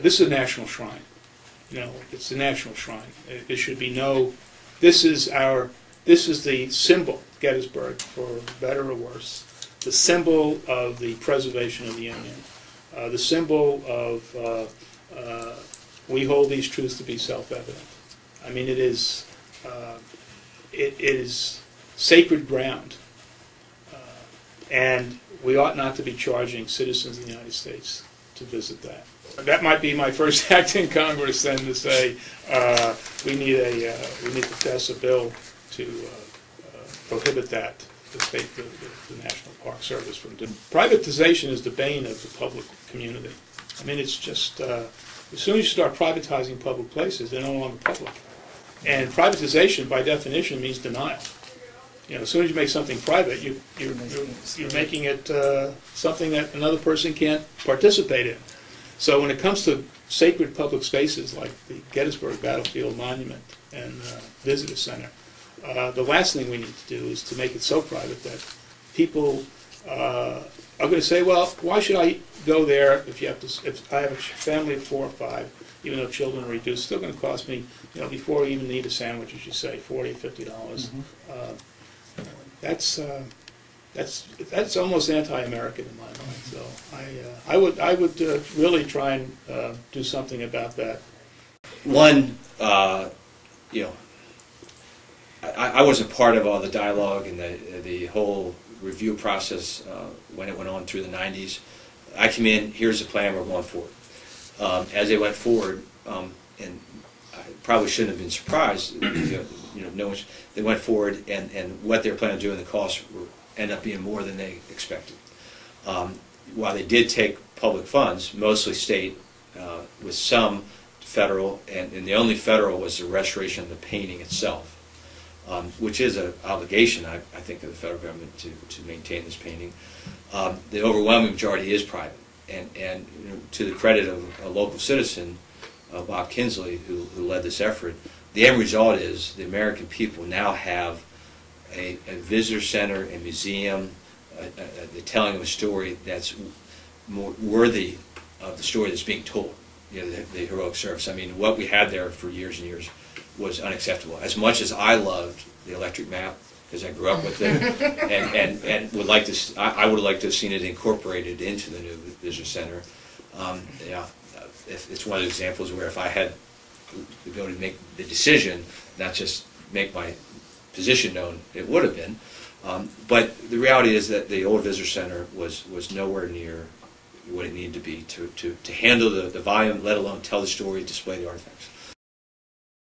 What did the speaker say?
this is a national shrine. It's a national shrine. There should be no. This is the symbol, Gettysburg, for better or worse, the symbol of the preservation of the Union, the symbol of we hold these truths to be self-evident. I mean, it is sacred ground, and we ought not to be charging citizens of the United States to visit that. That might be my first act in Congress, then, to say we need to pass a bill to prohibit that. The National Park Service from doing. Privatization is the bane of the public community. I mean, it's just as soon as you start privatizing public places, they're no longer public. And privatization, by definition, means denial. As soon as you make something private, you're making it something that another person can't participate in. So when it comes to sacred public spaces like the Gettysburg Battlefield Monument and Visitor Center, the last thing we need to do is to make it so private that people are going to say, well, why should I go there if I have a family of 4 or 5, even though children are reduced, it's still going to cost me, before I even eat a sandwich, as you say, $40, $50. That's almost anti-American in my mind. So I would really try and do something about that. One, I wasn't part of all the dialogue and the whole review process when it went on through the 90s. I came in, here's the plan, we're going forward. As they went forward, and I probably shouldn't have been surprised, they went forward and what they were planning to do and the costs ended up being more than they expected. While they did take public funds, mostly state, with some federal, and the only federal was the restoration of the painting itself. Which is an obligation, I think, of the federal government to maintain this painting. The overwhelming majority is private, and to the credit of a local citizen, Bob Kinsley, who led this effort, the end result is the American people now have a visitor center, a museum, the telling of a story that's more worthy of the story that's being told, the heroic service. I mean, what we had there for years and years was unacceptable. As much as I loved the electric map, because I grew up with it, and would like to, I would have liked to have seen it incorporated into the new visitor center. It's one of the examples where if I had the ability to make the decision, not just make my position known, it would have been. But the reality is that the old visitor center was nowhere near what it needed to be to handle the volume, let alone tell the story, display the artifacts.